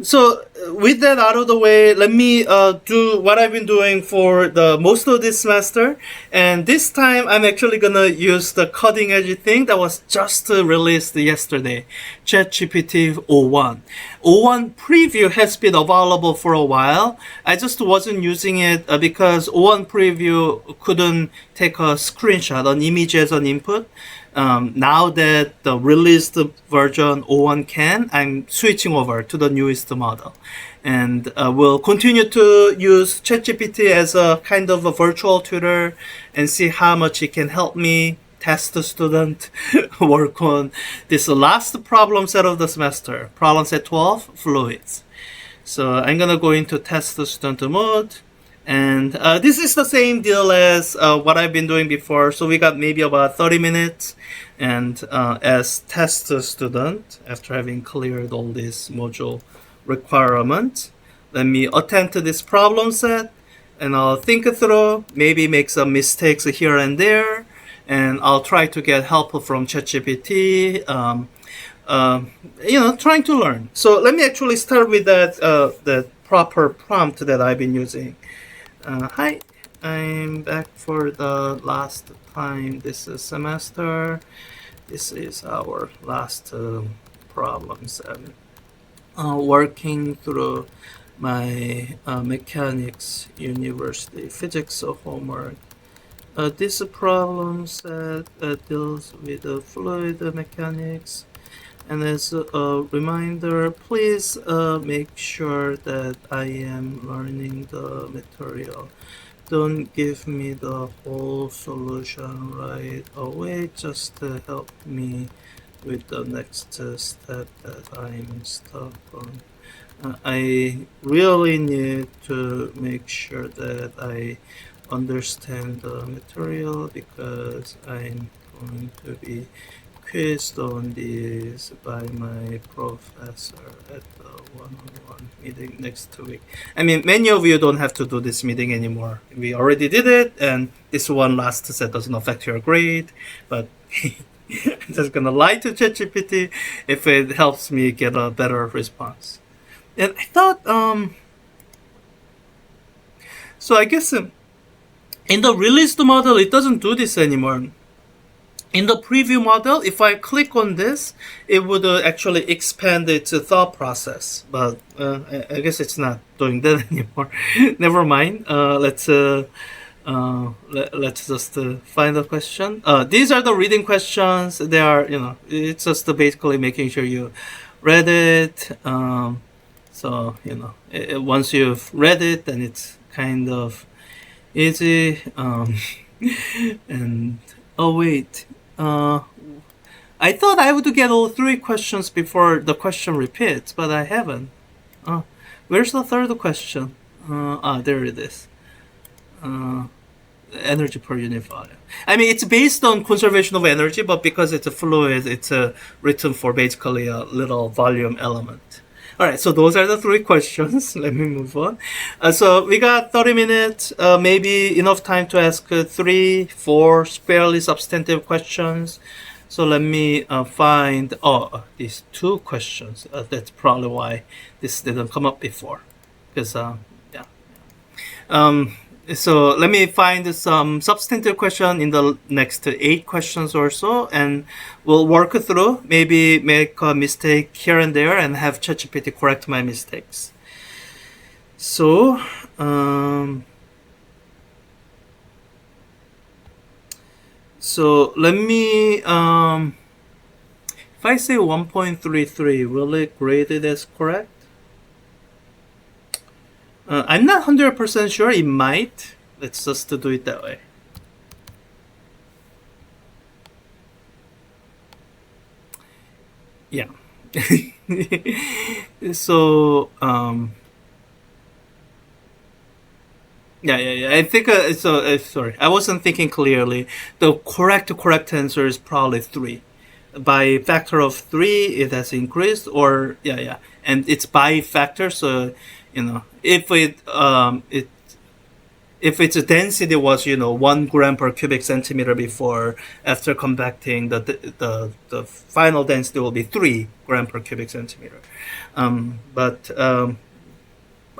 So with that out of the way, let me do what I've been doing for the most of this semester. And this time, I'm actually gonna use the cutting edge thing that was just released yesterday, ChatGPT o1. o1 preview has been available for a while. I just wasn't using it because o1 preview couldn't take a screenshot, an image as an input. Now that the released version o1 can, I'm switching over to the newest model. And we'll continue to use ChatGPT as a kind of a virtual tutor and see how much it can help me test the student, work on this last problem set of the semester, problem set 12, fluids. So I'm gonna go into test the student mode. And this is the same deal as what I've been doing before. So we got maybe about 30 minutes. And as test student, after having cleared all these module requirements, let me attend to this problem set. And I'll think it through, maybe make some mistakes here and there. And I'll try to get help from ChatGPT. Trying to learn. So let me actually start with that proper prompt that I've been using. Hi, I'm back for the last time this semester. This is our last problem set. Working through my mechanics university physics homework. This problem set deals with fluid mechanics. And as a reminder, please make sure that I am learning the material. Don't give me the whole solution right away, just help me with the next step that I'm stuck on. I really need to make sure that I understand the material because I'm going to be quizzed on this by my professor at the one-on-one meeting next week. I mean, many of you don't have to do this meeting anymore. We already did it, and this one last set doesn't affect your grade, but I'm just gonna lie to ChatGPT if it helps me get a better response. And I thought, so I guess in the released model, it doesn't do this anymore. In the preview model, if I click on this, it would actually expand its thought process. But I guess it's not doing that anymore. Never mind. Let's just find a question. These are the reading questions. They are, it's just basically making sure you read it. So, once you've read it, then it's kind of easy. And, oh, wait. I thought I would get all three questions before the question repeats, but I haven't. Where's the third question? There it is. Energy per unit volume. I mean, it's based on conservation of energy, but because it's a fluid, it's written for basically a little volume element. All right, so those are the three questions. Let me move on. So we got 30 minutes, maybe enough time to ask 3, 4 fairly substantive questions. So let me find these 2 questions. That's probably why this didn't come up before. Because, so let me find some substantive question in the next 8 questions or so, and we'll work through, maybe make a mistake here and there and have ChatGPT correct my mistakes. So, let me, if I say 1.33, will it grade it as correct? I'm not 100% sure. It might. Let's just do it that way. Yeah. So, yeah. I think sorry, I wasn't thinking clearly. The correct answer is probably 3. By factor of 3, it has increased, or and it's by factor. So, if if its density was 1 gram per cubic centimeter before, after compacting, the final density will be 3 gram per cubic centimeter. But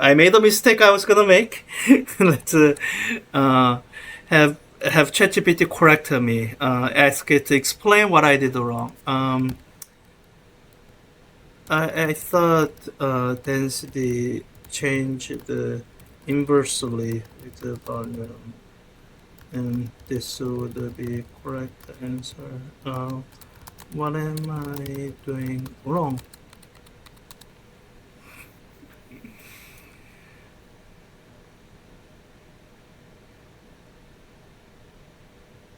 I made a mistake I was gonna make. Let's have ChatGPT correct me. Ask it to explain what I did wrong. I thought density changed inversely with the volume, and this would be correct answer. What am I doing wrong?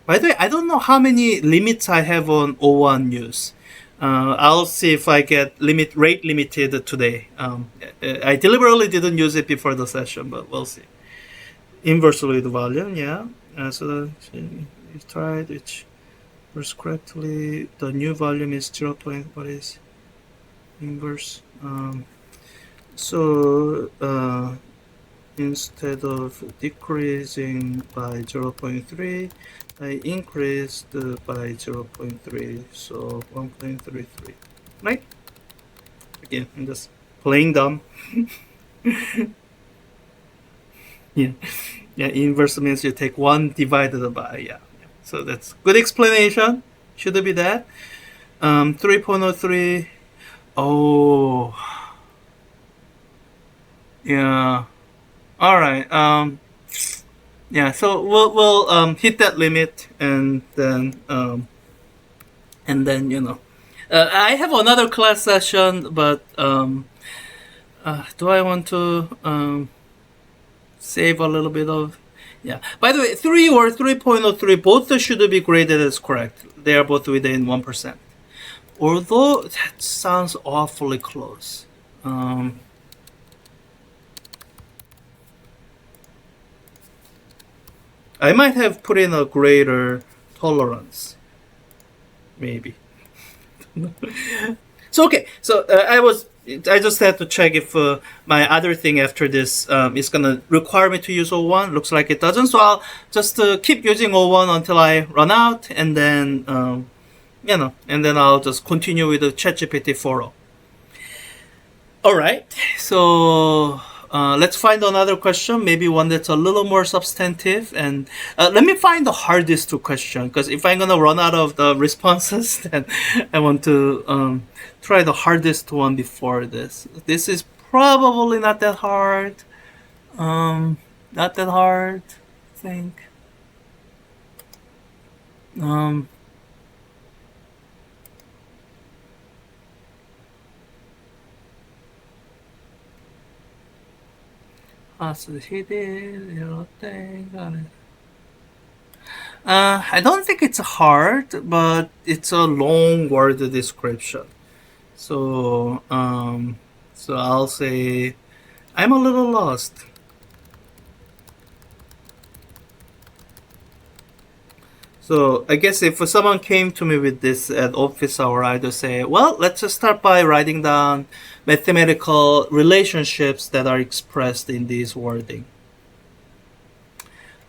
By the way, I don't know how many limits I have on O1 use. I'll see if I get rate limited today. I deliberately didn't use it before the session, but we'll see. Inversely the volume, yeah. So we tried which works correctly. The new volume is 0. What is inverse? So instead of decreasing by 0.3, I increased by 0.3, so 1.33, right? Again, I'm just playing dumb. Yeah, inverse means you take 1 divided by, yeah. So that's good explanation. Should it be that? 3.03. Oh, yeah. All right. Yeah. So we'll hit that limit, and then I have another class session, but do I want to save a little bit of? Yeah. By the way, 3 or 3.03, both should be graded as correct. They are both within 1%. Although that sounds awfully close. I might have put in a greater tolerance. Maybe. So okay. So I just had to check if my other thing after this is gonna require me to use O1. Looks like it doesn't. So I'll just keep using O1 until I run out, and then and then I'll just continue with the ChatGPT 4.0. All right. So let's find another question, maybe one that's a little more substantive. And let me find the hardest question, because if I'm going to run out of the responses, then I want to try the hardest one before this. This is probably not that hard. Not that hard, I think. So he did your thing. Got it. I don't think it's hard, but it's a long word description. So so I'll say I'm a little lost. So I guess if someone came to me with this at office hour, I'd just say, well, let's just start by writing down mathematical relationships that are expressed in this wording.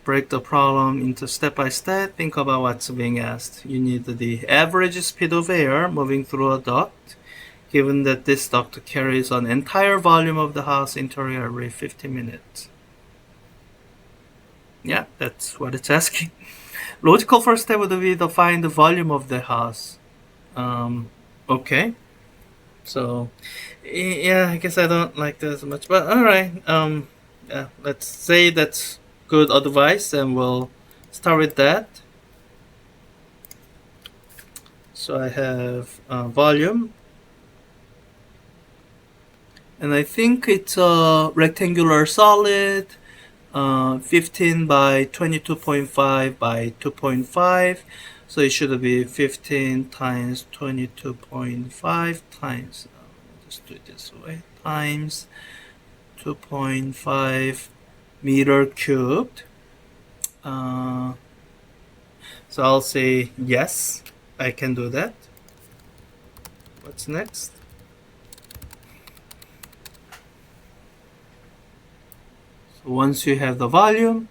Break the problem into step by step. Think about what's being asked. You need the average speed of air moving through a duct, given that this duct carries an entire volume of the house interior every 50 minutes. Yeah, that's what it's asking. Logical first step would be to find the volume of the house. Okay. So, yeah, I guess I don't like that as much, but all right. Yeah, let's say that's good advice, and we'll start with that. So I have volume, and I think it's a rectangular solid. 15 by 22.5 by 2.5, so it should be 15 times 22.5 times, just do it this way, times 2.5 meter cubed. So I'll say yes, I can do that. What's next? So once you have the volume,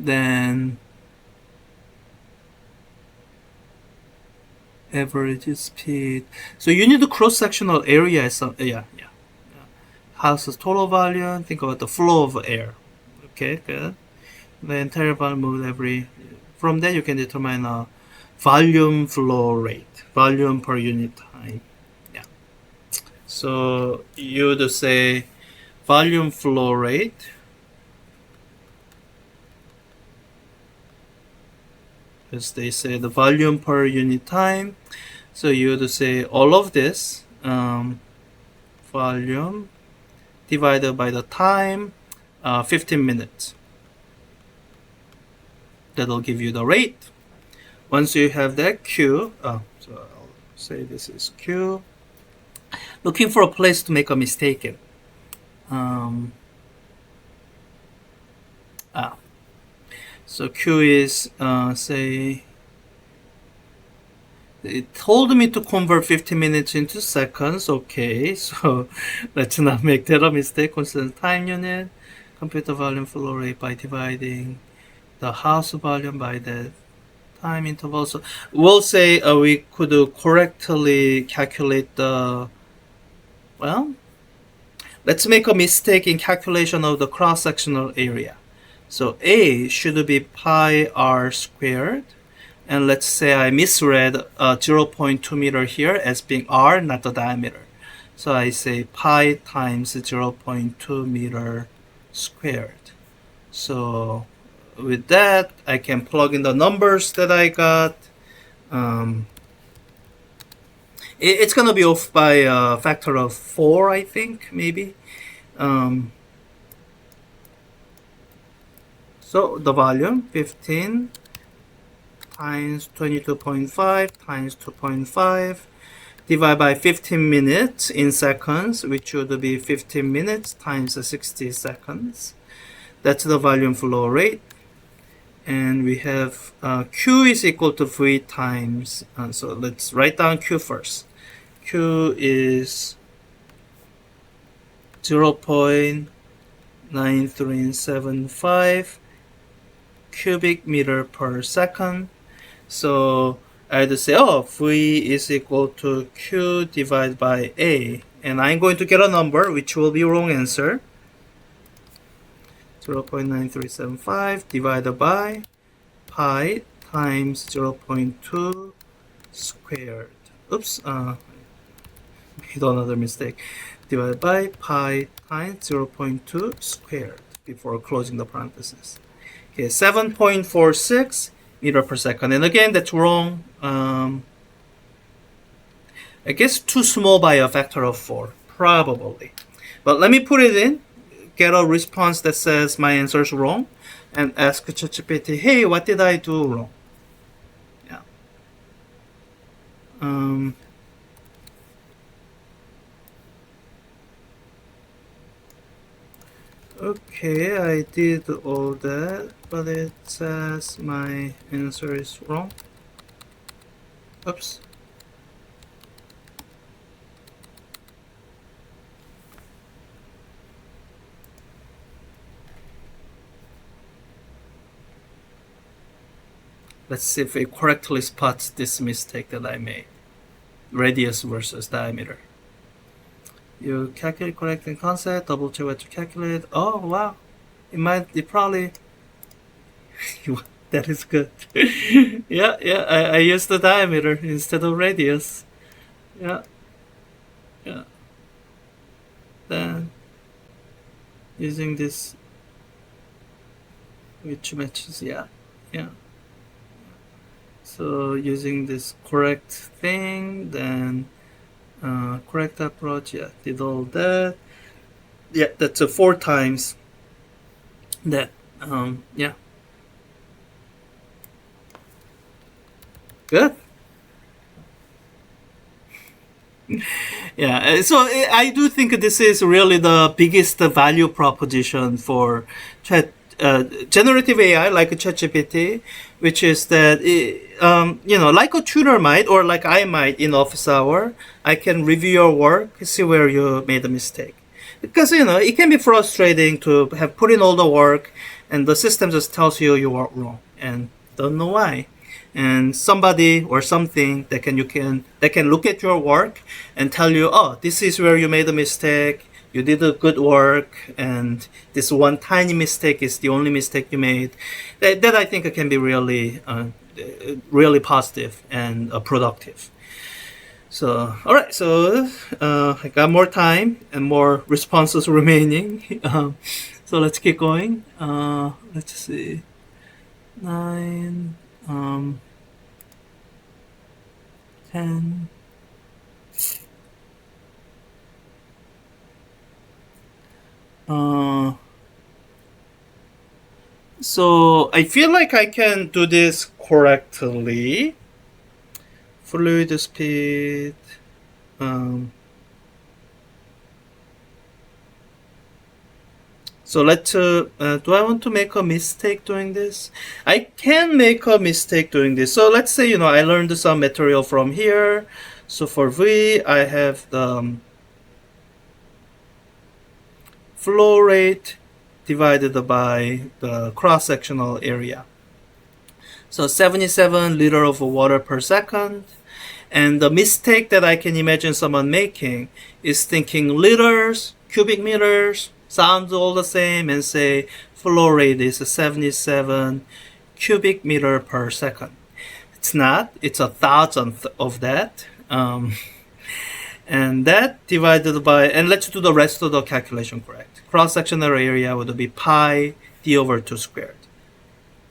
Then average speed. So you need the cross-sectional area. Yeah. House's total volume. Think about the flow of air. Okay, good. The entire volume moved every. From there, you can determine a volume flow rate, volume per unit time. Yeah. So you would say volume flow rate, as they say, the volume per unit time. So you would say all of this volume divided by the time, 15 minutes. That'll give you the rate. Once you have that Q, so I'll say this is Q. Looking for a place to make a mistake in. So Q is, say, it told me to convert 15 minutes into seconds. Okay, so let's not make that a mistake. Constant time unit, compute the volume flow rate by dividing the house volume by the time interval. So we'll say we could correctly calculate the, well, let's make a mistake in calculation of the cross-sectional area. So A should be pi r squared. And let's say I misread 0.2 meter here as being r, not the diameter. So I say pi times 0.2 meter squared. So with that, I can plug in the numbers that I got. It's going to be off by a factor of 4, I think, maybe. So the volume, 15 times 22.5 times 2.5 divided by 15 minutes in seconds, which would be 15 minutes times 60 seconds. That's the volume flow rate. And we have Q is equal to V times, so let's write down Q first. Q is 0.9375 cubic meter per second. So I'd say, V is equal to Q divided by A. And I'm going to get a number which will be wrong answer. 0.9375 divided by pi times 0.2 squared. Oops, made another mistake. Divided by pi times 0.2 squared before closing the parentheses. Okay, 7.46 meter per second. And again, that's wrong. I guess too small by a factor of 4, probably. But let me put it in, get a response that says my answer is wrong, and ask ChatGPT, hey, what did I do wrong? Yeah. Okay, I did all that, but it says my answer is wrong. Oops. Let's see if it correctly spots this mistake that I made. Radius versus diameter. You calculate correct in concept, double check what you calculate. Oh wow, it probably, that is good. yeah, I used the diameter instead of radius. Yeah. Then using this, which matches, yeah. So using this correct thing, then correct approach, yeah, did all that. Yeah, that's 4 times that. Yeah. Good. Yeah, so I do think this is really the biggest value proposition for generative AI like ChatGPT, which is that like a tutor might, or like I might in office hour, I can review your work, see where you made a mistake, because it can be frustrating to have put in all the work and the system just tells you you are wrong and don't know why. And somebody or something that can look at your work and tell you, oh, this is where you made a mistake. You did a good work, and this one tiny mistake is the only mistake you made. That I think can be really positive and productive. So, all right. So, I got more time and more responses remaining. So let's keep going. Let's see. 9, 10. So I feel like I can do this correctly. Fluid speed. So do I want to make a mistake doing this? I can make a mistake doing this. So let's say, I learned some material from here. So for V, I have the flow rate divided by the cross-sectional area. So 77 liter of water per second. And the mistake that I can imagine someone making is thinking liters, cubic meters, sounds all the same, and say flow rate is 77 cubic meter per second. It's not. It's a thousandth of that. And that divided by, and let's do the rest of the calculation correct. Cross-sectional area would be pi d over 2 squared.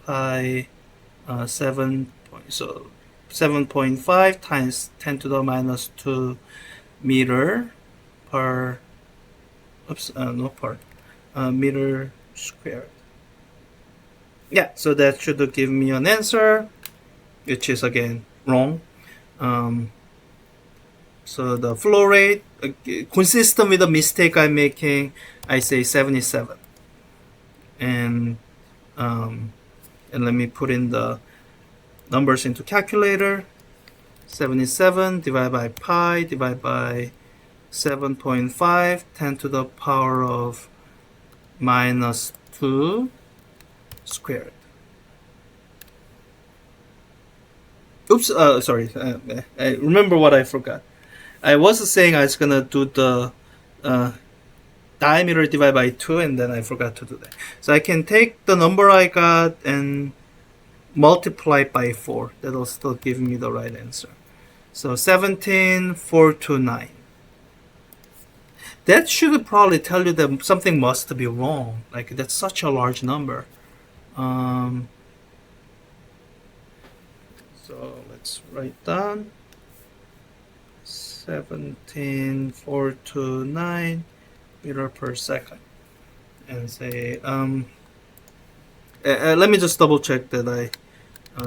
Pi 7.5 times 10 to the minus 2 meter per, meter squared. Yeah, so that should give me an answer, which is again wrong. So the flow rate, consistent with the mistake I'm making, I say 77. And let me put in the numbers into calculator. 77 divided by pi divided by 7.5, 10 to the power of minus 2 squared. Oops, sorry. I remember what I forgot. I was saying I was gonna do the diameter divided by 2, and then I forgot to do that. So I can take the number I got and multiply it by 4. That'll still give me the right answer. So 17,429. That should probably tell you that something must be wrong. Like, that's such a large number. So let's write down 17,429 meter per second, and say let me just double check that I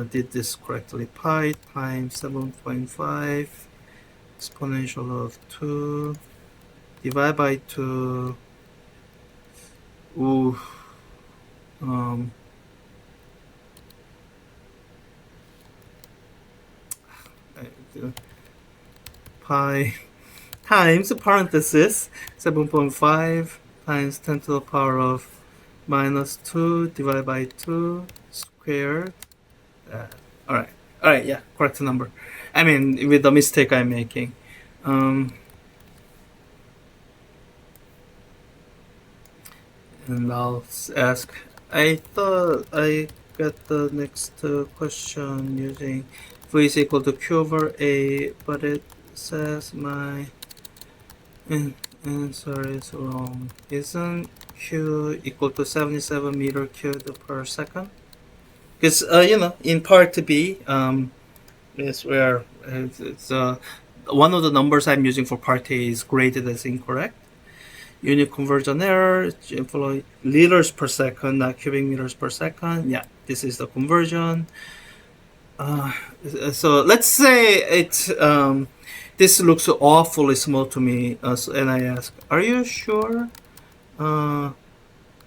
did this correctly. Pi times 7.5 exponential of 2 divided by 2. Ooh. Pi times parenthesis 7.5 times 10 to the power of minus 2 divided by 2 squared. All right, yeah, correct number. I mean, with the mistake I'm making. And I'll ask, I thought I got the next question using V is equal to Q over A, but it says my answer is wrong. Isn't Q equal to 77 meter cubed per second? Because, in part B, is where it's one of the numbers I'm using for part A is graded as incorrect. Unit conversion error, liters per second, not cubic meters per second. Yeah, this is the conversion. So let's say this looks awfully small to me, and I ask, are you sure?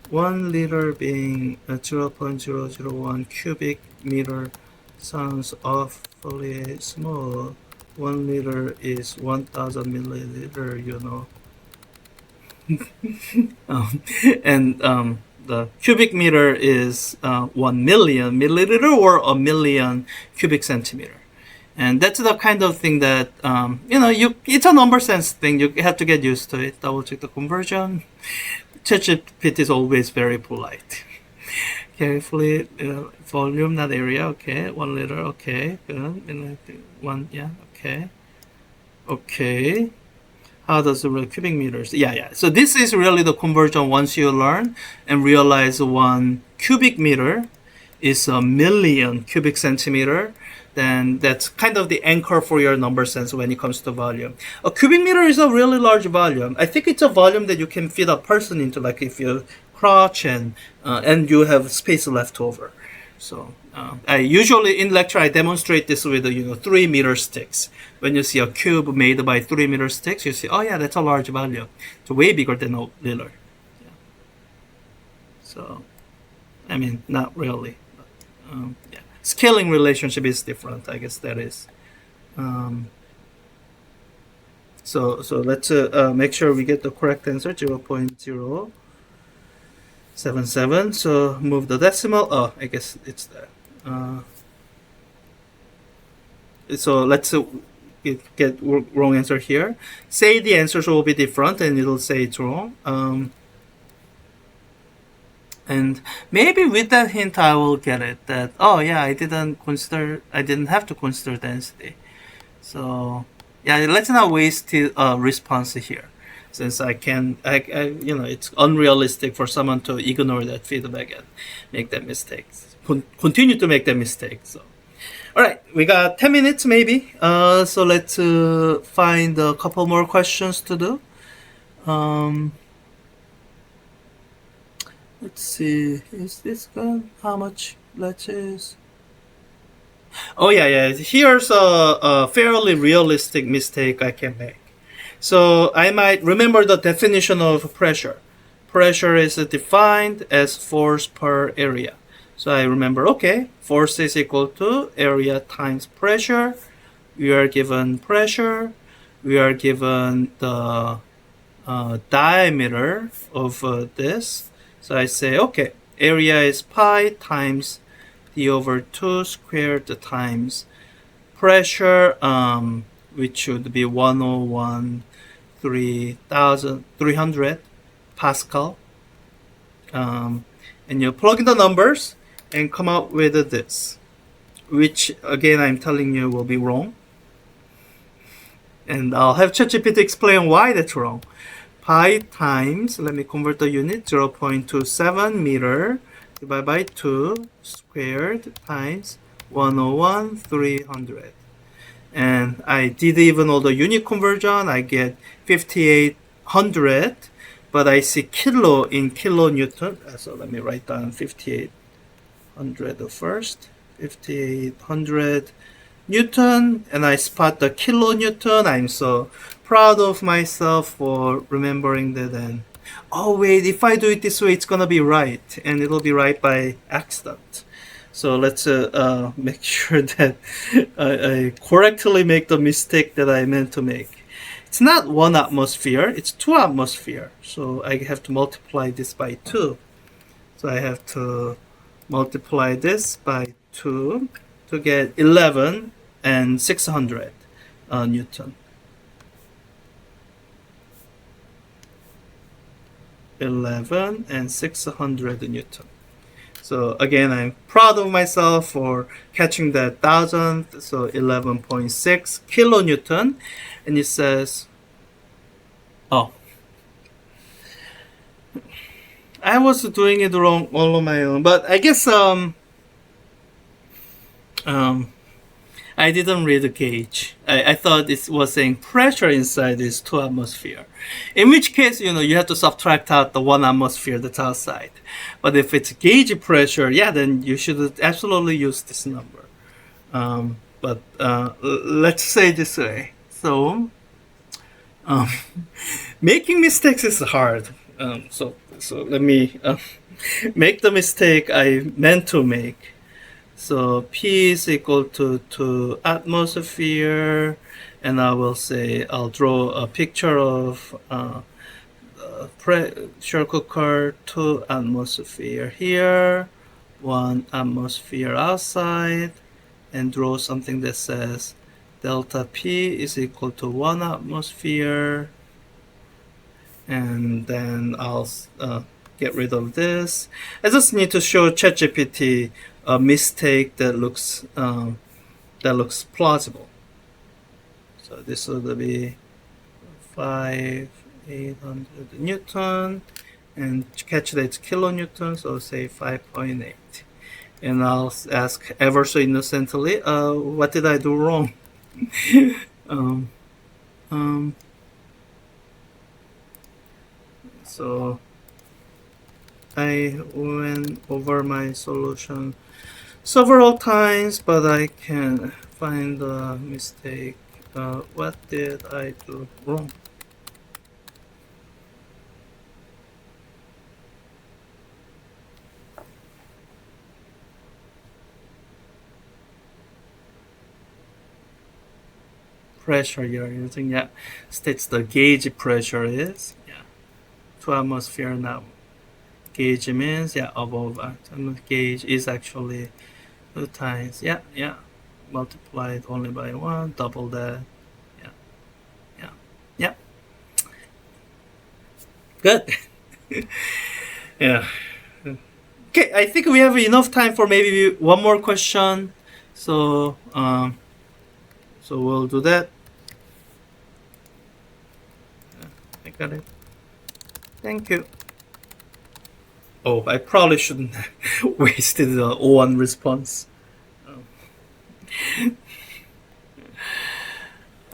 1 liter being 0.001 cubic meter sounds awfully small. 1 liter is 1,000 milliliter, the cubic meter is 1 million milliliter or a million cubic centimeter. And that's the kind of thing that, it's a number sense thing. You have to get used to it. Double check the conversion. ChatGPT is always very polite. Carefully, volume, not area. Okay, 1 liter. Okay, good. One, yeah. Okay. Okay. How does the real cubic meters? Yeah. So this is really the conversion once you learn and realize 1 cubic meter is a million cubic centimeter. Then that's kind of the anchor for your number sense when it comes to volume. A cubic meter is a really large volume. I think it's a volume that you can fit a person into, like if you crouch and you have space left over. So I usually in lecture I demonstrate this with 3-meter sticks. When you see a cube made by 3-meter sticks, you see, oh yeah, that's a large volume. It's way bigger than a liter. Yeah. So, I mean, not really. But, yeah. Scaling relationship is different. I guess that is. So let's make sure we get the correct answer, 0.077. So move the decimal. Oh, I guess it's that. So let's get wrong answer here. Say the answers will be different, and it'll say it's wrong. And maybe with that hint, I will get it that, oh yeah, I didn't have to consider density. So yeah, let's not waste response here, since it's unrealistic for someone to ignore that feedback and make that mistake. Continue to make that mistake. So, all right, we got 10 minutes maybe. So let's find a couple more questions to do. Let's see, is this good? How much lettuce? Oh yeah. Here's a fairly realistic mistake I can make. So I might remember the definition of pressure. Pressure is defined as force per area. So I remember, okay, force is equal to area times pressure. We are given pressure. We are given the diameter of this. So I say, okay, area is pi times d over 2 squared times pressure, which should be 101,300 Pascal. And you plug in the numbers and come out with this, which again I'm telling you will be wrong. And I'll have ChatGPT explain why that's wrong. Pi times, let me convert the unit, 0.27 meter divided by 2 squared times 101,300. And I did even all the unit conversion. I get 5,800, but I see kilo in kilonewton. So let me write down 5,800 first. 5,800 Newton, and I spot the kilonewton. I'm so proud of myself for remembering that. And oh wait, if I do it this way, it's gonna be right, and it'll be right by accident. So let's make sure that I correctly make the mistake that I meant to make. It's not 1 atmosphere, it's 2 atmosphere. So I have to multiply this by 2. So I have to multiply this by 2 to get 11 and 600 Newton. 11 and 600 Newton. So again, I'm proud of myself for catching that thousandth. So 11.6 kilonewton. And it says, oh, I was doing it wrong all on my own, but I guess I didn't read the gauge. I thought it was saying pressure inside is 2 atmosphere. In which case, you have to subtract out the 1 atmosphere that's outside. But if it's gauge pressure, yeah, then you should absolutely use this number. But let's say this way. So, making mistakes is hard. So let me make the mistake I meant to make. So P is equal to atmosphere, and I will say I'll draw a picture of pressure cooker, 2 atmosphere here, 1 atmosphere outside, and draw something that says delta P is equal to 1 atmosphere, and then I'll get rid of this. I just need to show ChatGPT a mistake that looks plausible. So this will be 800 Newton, and catch that it's kilonewton, so say 5.8. And I'll ask ever so innocently, what did I do wrong? So I went over my solution several times, but I can find the mistake. What did I do wrong? Pressure you're using, yeah, states the gauge pressure is, yeah, 2 atmosphere now. Gauge means, yeah, above gauge is actually 2 times, yeah, multiplied only by 1, double that, yeah. Good. Yeah. Okay, I think we have enough time for maybe one more question. So we'll do that. I got it. Thank you. Oh, I probably shouldn't have wasted the O1 response.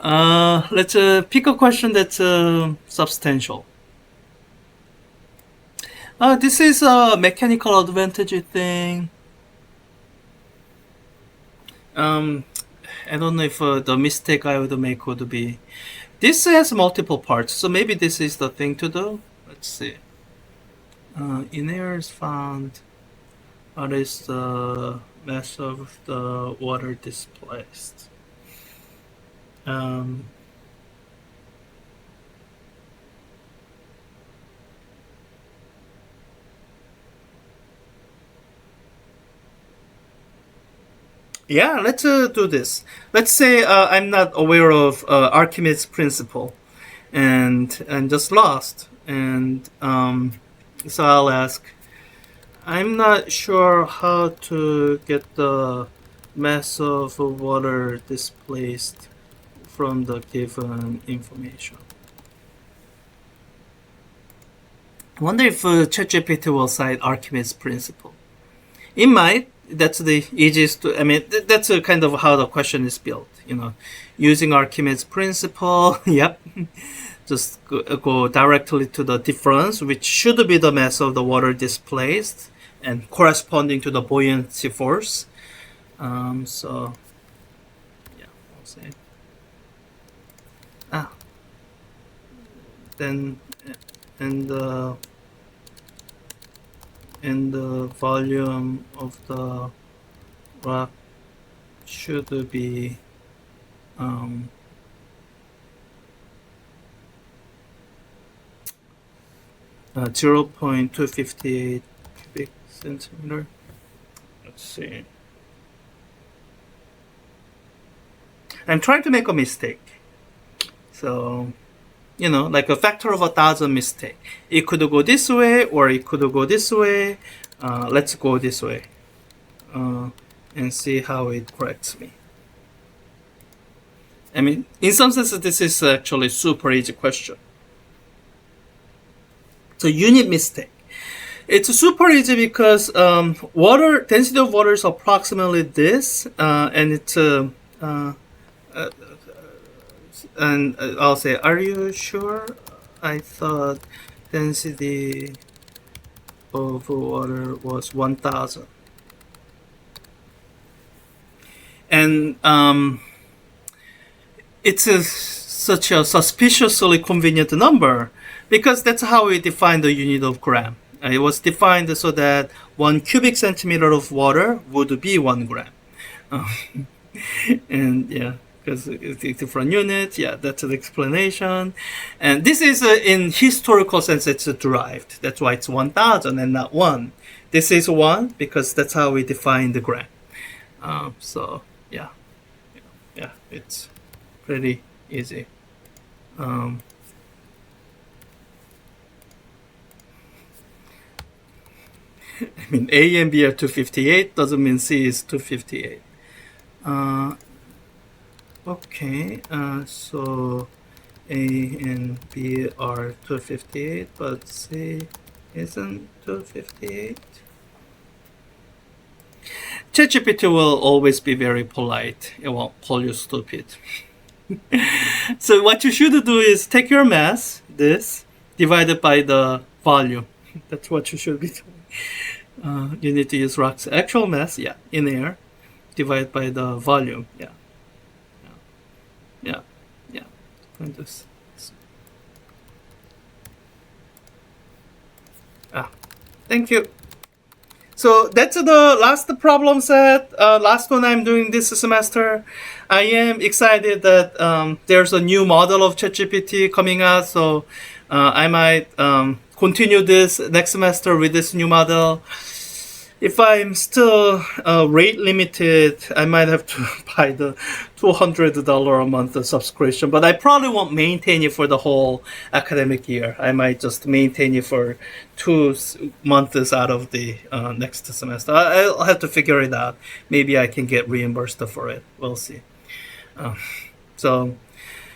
Let's pick a question that's substantial. This is a mechanical advantage thing. I don't know if the mistake I would make would be, this has multiple parts, so maybe this is the thing to do. Let's see. In air is found, what is the mass of the water displaced? Yeah, let's do this. Let's say I'm not aware of Archimedes' principle, and I'm just lost. And so I'll ask, I'm not sure how to get the mass of water displaced from the given information. I wonder if ChatGPT will cite Archimedes' principle. It might. That's the easiest to, I mean, that's kind of how the question is built, using Archimedes' principle. Yep. Just go directly to the difference, which should be the mass of the water displaced and corresponding to the buoyancy force. So yeah, I'll say then and the volume of the rock should be 0.258 cubic centimeter. Let's see. I'm trying to make a mistake. So, like a factor of 1,000 mistake. It could go this way or it could go this way. Let's go this way and see how it corrects me. I mean, in some sense, this is actually a super easy question. So unit mistake. It's super easy because water density of water is approximately this, and it's and I'll say, are you sure? I thought density of water was 1,000. And it's such a suspiciously convenient number because that's how we define the unit of gram. It was defined so that 1 cubic centimeter of water would be 1 gram. And yeah, because it's different units. Yeah, that's an explanation. And this is in historical sense, it's derived. That's why it's 1,000 and not 1. This is 1 because that's how we define the gram. So yeah, yeah, it's pretty easy. I mean, A and B are 258 doesn't mean C is 258. Okay, so A and B are 258, but C isn't 258. ChatGPT will always be very polite. It won't call you stupid. So what you should do is take your mass, this, divided by the volume. That's what you should be doing. You need to use Rock's actual mass, yeah, in air, divided by the volume, yeah. Yeah, yeah. And this. Thank you. So that's the last problem set. Last one I'm doing this semester. I am excited that there's a new model of ChatGPT coming out. So I might continue this next semester with this new model. If I'm still rate limited, I might have to buy the $200 a month subscription, but I probably won't maintain it for the whole academic year. I might just maintain it for 2 months out of the next semester. I'll have to figure it out. Maybe I can get reimbursed for it. We'll see. So